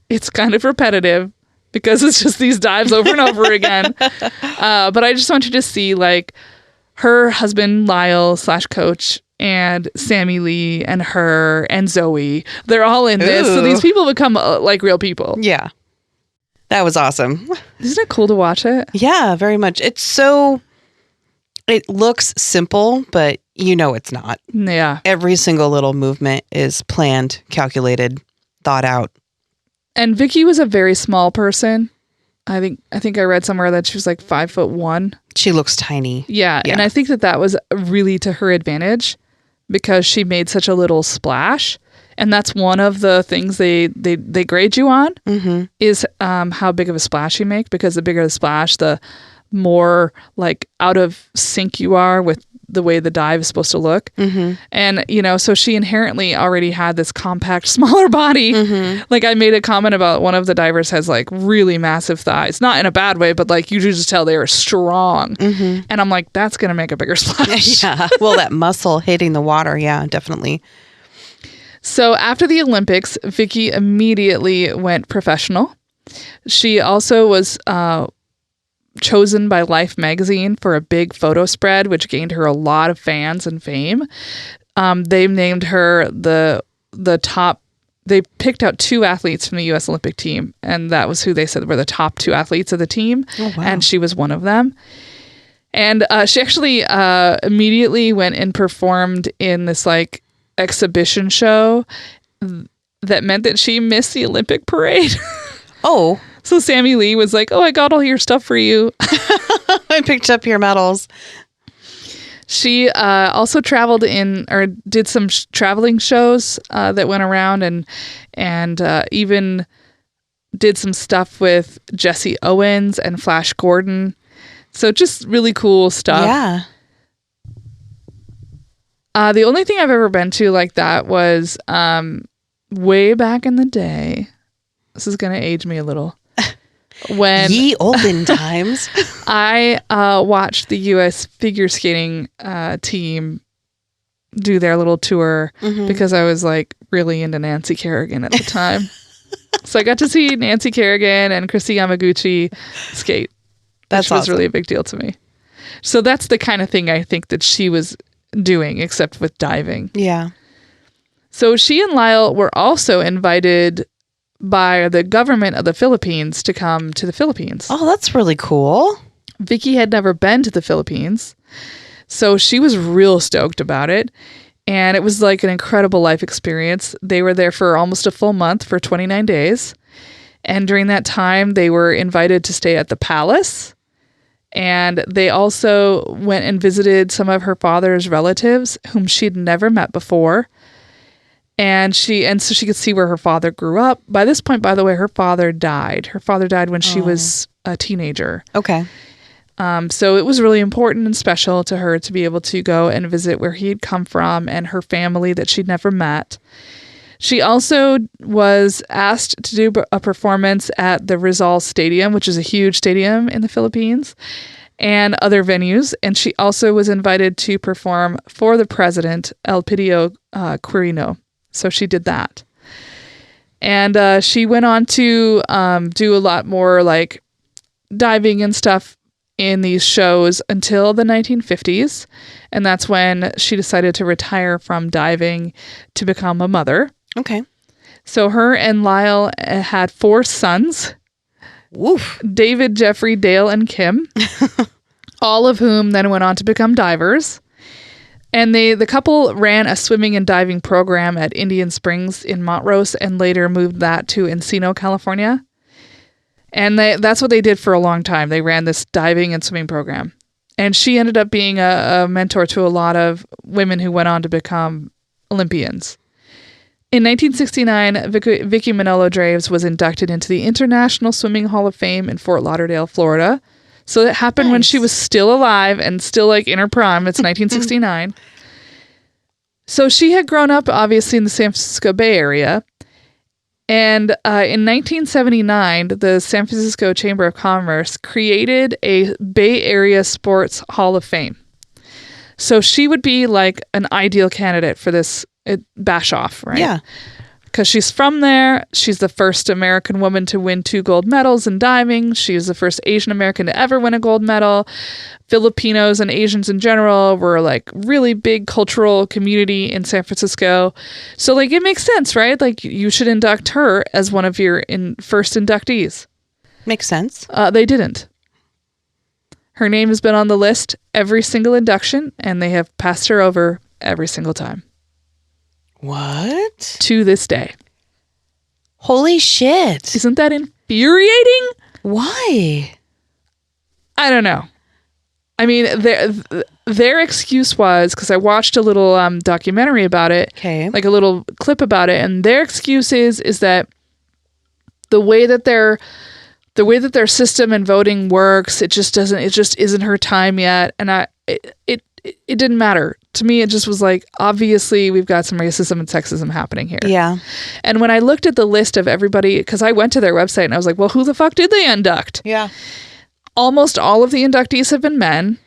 It's kind of repetitive because it's just these dives over and over again. But I just want you to see like her husband, Lyle / coach, and Sammy Lee and her and Zoe. They're all in this. Ooh. So these people become like real people. Yeah. That was awesome. Isn't it cool to watch it? Yeah, very much. It looks simple, but it's not. Yeah. Every single little movement is planned, calculated, thought out. And Vicki was a very small person. I think I read somewhere that she was like 5'1". She looks tiny. Yeah. And I think that was really to her advantage because she made such a little splash. And that's one of the things they grade you on is how big of a splash you make, because the bigger the splash, the more like out of sync you are with the way the dive is supposed to look. And, so she inherently already had this compact, smaller body. Like I made a comment about one of the divers has like really massive thighs, not in a bad way, but like you just tell they are strong. And I'm like, that's going to make a bigger splash. Yeah. Well, that muscle hitting the water. Yeah, definitely. So after the Olympics, Vicki immediately went professional. She also was chosen by Life magazine for a big photo spread, which gained her a lot of fans and fame. They named her the top. They picked out 2 athletes from the U.S. Olympic team, and that was who they said were the top 2 athletes of the team. Oh, wow. And she was one of them. And she actually immediately went and performed in this like exhibition show that meant that she missed the Olympic parade. Oh. So Sammy Lee was like, oh, I got all your stuff for you. I picked up your medals. She also traveled did some traveling shows that went around and even did some stuff with Jesse Owens and Flash Gordon. So just really cool stuff. Yeah. The only thing I've ever been to like that was way back in the day. This is going to age me a little. When ye olden times. I watched the U.S. figure skating team do their little tour because I was like really into Nancy Kerrigan at the time. So I got to see Nancy Kerrigan and Christy Yamaguchi skate. Which was really a big deal to me. So that's the kind of thing I think that she was doing, except with diving. Yeah. So she and Lyle were also invited by the government of the Philippines to come to the Philippines. Oh, that's really cool. Vicki had never been to the Philippines, so she was real stoked about it. And it was like an incredible life experience. They were there for almost a full month, for 29 days. And during that time, they were invited to stay at the palace. And they also went and visited some of her father's relatives whom she'd never met before. And so she could see where her father grew up. By this point, by the way, her father died. Her father died when she was a teenager. Okay. So it was really important and special to her to be able to go and visit where he had come from and her family that she'd never met. She also was asked to do a performance at the Rizal Stadium, which is a huge stadium in the Philippines, and other venues. And she also was invited to perform for the president, Elpidio Quirino. So she did that. And she went on to do a lot more like diving and stuff in these shows until the 1950s. And that's when she decided to retire from diving to become a mother. Okay. So her and Lyle had 4 sons. Woof. David, Jeffrey, Dale, and Kim. All of whom then went on to become divers. And the couple ran a swimming and diving program at Indian Springs in Montrose and later moved that to Encino, California. And that's what they did for a long time. They ran this diving and swimming program. And she ended up being a mentor to a lot of women who went on to become Olympians. In 1969, Vicki Manalo Draves was inducted into the International Swimming Hall of Fame in Fort Lauderdale, Florida. So that happened when she was still alive and still like in her prime. It's 1969. So she had grown up obviously in the San Francisco Bay Area. And in 1979, the San Francisco Chamber of Commerce created a Bay Area Sports Hall of Fame. So she would be like an ideal candidate for this bash off, right? Yeah. Because she's from there. She's the first American woman to win 2 gold medals in diving. She's the first Asian American to ever win a gold medal. Filipinos and Asians in general were like really big cultural community in San Francisco. So like it makes sense, right? Like you should induct her as one of your first inductees. Makes sense. They didn't. Her name has been on the list every single induction, and they have passed her over every single time. What? To this day. Holy shit. Isn't that infuriating? Why? I don't know. I mean, their excuse was, because I watched a little documentary about it, okay, like a little clip about it, and their excuse is that the way that their system and voting works, it just isn't her time yet, and it didn't matter. To me, it just was like, obviously, we've got some racism and sexism happening here. Yeah. And when I looked at the list of everybody, because I went to their website and I was like, well, who the fuck did they induct? Yeah. Almost all of the inductees have been men.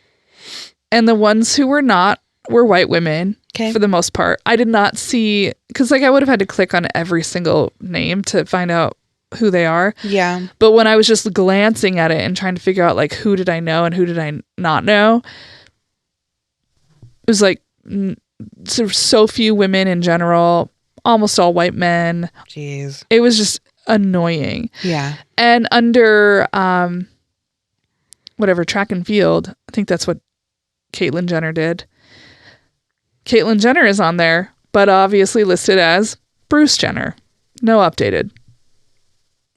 And the ones who were not were white women, for the most part. I did not see, because like I would have had to click on every single name to find out who they are. Yeah. But when I was just glancing at it and trying to figure out like who did I know and who did I not know, it was like so few women in general, almost all white men. Jeez. It was just annoying. Yeah. And under whatever, track and field, I think that's what Caitlyn Jenner did. Caitlyn Jenner is on there, but obviously listed as Bruce Jenner. No updated.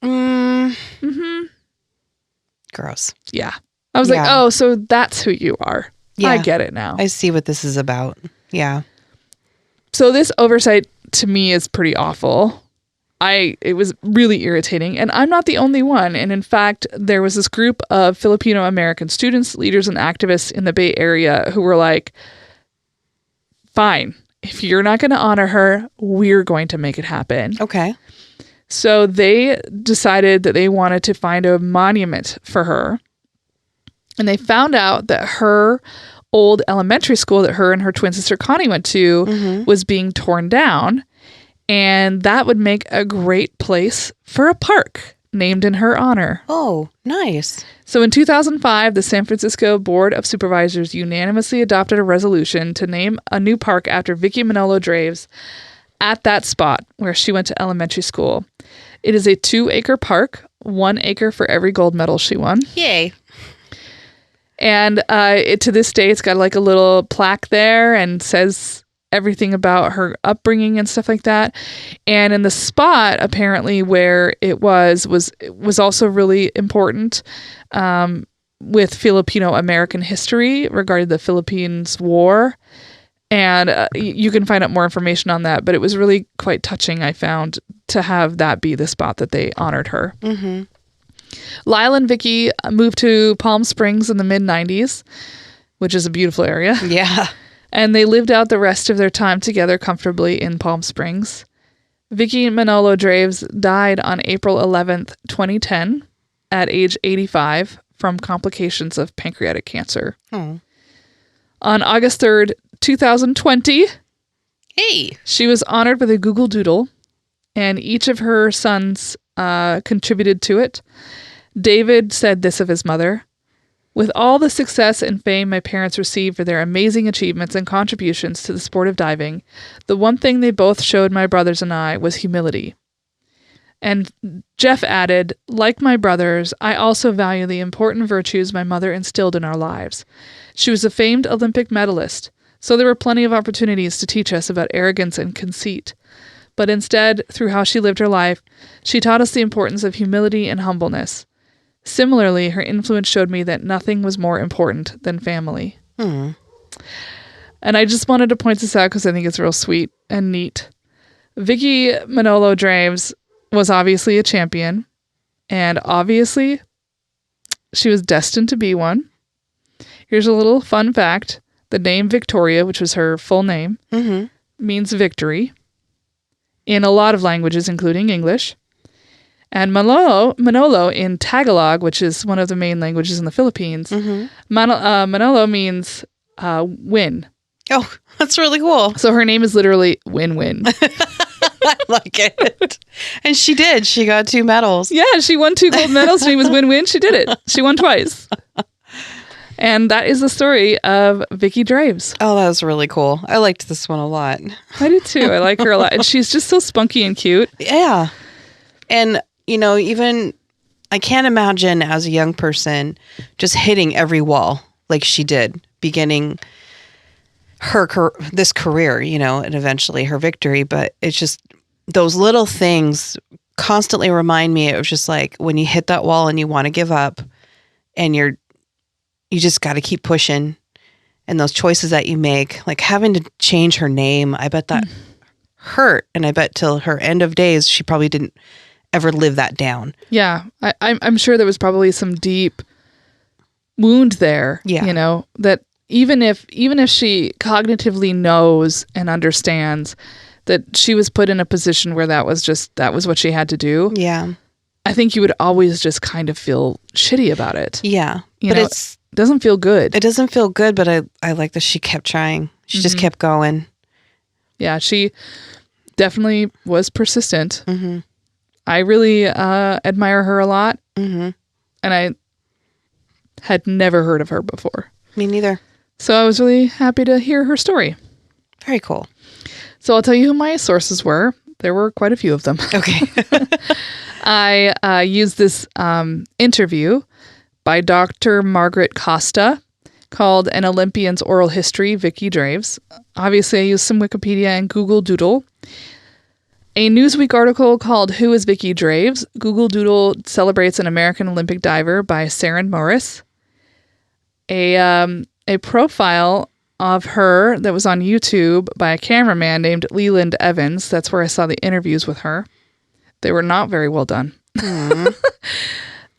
Mm-hmm. Gross. Yeah. I was like, oh, so that's who you are. Yeah. I get it now. I see what this is about. Yeah. So this oversight to me is pretty awful. It was really irritating, and I'm not the only one. And in fact, there was this group of Filipino American students, leaders, and activists in the Bay Area who were like, fine, if you're not going to honor her, we're going to make it happen. Okay. So they decided that they wanted to find a monument for her. And they found out that her old elementary school that her and her twin sister Connie went to was being torn down. And that would make a great place for a park named in her honor. Oh, nice. So in 2005, the San Francisco Board of Supervisors unanimously adopted a resolution to name a new park after Vicki Manalo Draves at that spot where she went to elementary school. It is a 2-acre park, 1 acre for every gold medal she won. Yay. And to this day, it's got like a little plaque there and says everything about her upbringing and stuff like that. And in the spot, apparently, where it was also really important with Filipino American history regarding the Philippines War. And you can find out more information on that, but it was really quite touching, I found, to have that be the spot that they honored her. Mm-hmm. Lyle and Vicki moved to Palm Springs in the mid-90s, which is a beautiful area. Yeah. And they lived out the rest of their time together comfortably in Palm Springs. Vicki Manalo Draves died on April 11th, 2010, at age 85 from complications of pancreatic cancer. Oh. On August 3rd, 2020, she was honored with a Google Doodle, and each of her sons contributed to it. David said this of his mother: "With all the success and fame my parents received for their amazing achievements and contributions to the sport of diving, the one thing they both showed my brothers and I was humility." And Jeff added, "Like my brothers, I also value the important virtues my mother instilled in our lives. She was a famed Olympic medalist, so there were plenty of opportunities to teach us about arrogance and conceit. But instead, through how she lived her life, she taught us the importance of humility and humbleness. Similarly, her influence showed me that nothing was more important than family." And I just wanted to point this out because I think it's real sweet and neat. Vicki Manalo Draves was obviously a champion, and obviously she was destined to be one. Here's a little fun fact. The name Victoria, which was her full name, means victory in a lot of languages, including English. And Manolo in Tagalog, which is one of the main languages in the Philippines, Manolo means win. Oh, that's really cool. So her name is literally win-win. I like it. And she did. She got 2 medals. Yeah, she won 2 gold medals. She was win-win. She did it. She won twice. And that is the story of Vicki Draves. Oh, that was really cool. I liked this one a lot. I did too. I like her a lot. And she's just so spunky and cute. Yeah. And, you know, even I can't imagine as a young person just hitting every wall like she did, beginning this career, you know, and eventually her victory. But it's just those little things constantly remind me. It was just like when you hit that wall and you want to give up, and you just got to keep pushing. And those choices that you make, like having to change her name, I bet that hurt. And I bet till her end of days, she probably didn't ever live that down. Yeah. I'm sure there was probably some deep wound there. Yeah. You know, that even if she cognitively knows and understands that she was put in a position where that was what she had to do. Yeah. I think you would always just kind of feel shitty about it. Yeah. But it doesn't feel good. It doesn't feel good, but I like that she kept trying. She just kept going. Yeah, she definitely was persistent. Mm-hmm. I really admire her a lot. Mm-hmm. And I had never heard of her before. Me neither. So I was really happy to hear her story. Very cool. So I'll tell you who my sources were. There were quite a few of them. Okay. I used this interview by Dr. Margaret Costa called An Olympian's Oral History, Vicki Draves. Obviously, I used some Wikipedia and Google Doodle. A Newsweek article called Who is Vicki Draves? Google Doodle celebrates an American Olympic diver by Saren Morris. A profile of her that was on YouTube by a cameraman named Leland Evans. That's where I saw the interviews with her. They were not very well done.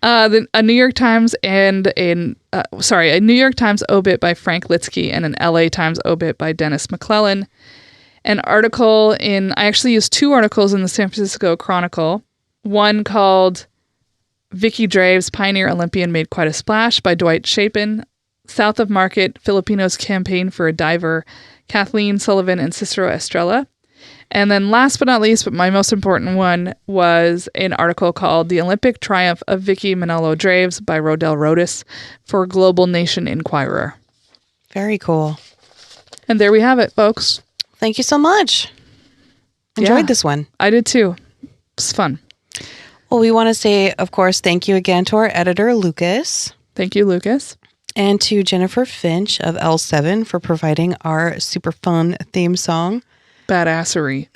A New York Times a New York Times obit by Frank Litsky and an LA Times obit by Dennis McClellan. An article I actually used 2 articles in the San Francisco Chronicle. One called Vicki Draves, Pioneer Olympian Made Quite a Splash by Dwight Chapin. South of Market, Filipinos Campaign for a Diver, Kathleen Sullivan and Cicero Estrella. And then last but not least, but my most important one, was an article called The Olympic Triumph of Vicki Manalo Draves by Rodell Rodas for Global Nation Inquirer. Very cool. And there we have it, folks. Thank you so much. Enjoyed this one. I did too. It's fun. Well, we want to say, of course, thank you again to our editor, Lucas. Thank you, Lucas. And to Jennifer Finch of L7 for providing our super fun theme song. badassery.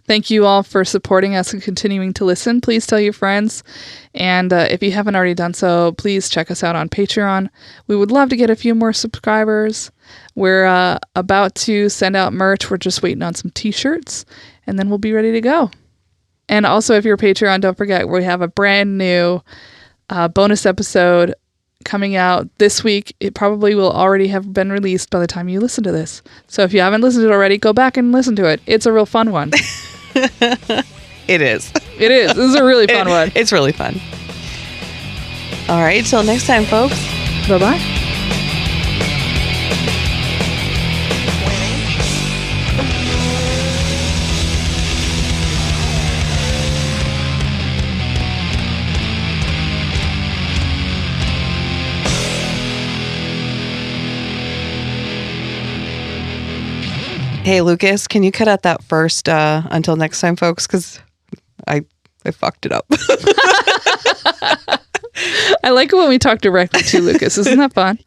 Thank you all for supporting us and continuing to listen. Please tell your friends. And if you haven't already done so, please check us out on Patreon. We would love to get a few more subscribers. We're about to send out merch. We're just waiting on some t-shirts, and then we'll be ready to go. And also, if you're a Patreon, don't forget, we have a brand new bonus episode coming out this week. It probably will already have been released by the time you listen to this. So if you haven't listened to it already, go back and listen to it. It's a real fun one. It is. It is. This is a really fun one. It's really fun. All right. Till next time, folks. Bye-bye. Hey, Lucas, can you cut out that first until next time, folks? Because I fucked it up. I like it when we talk directly to Lucas. Isn't that fun?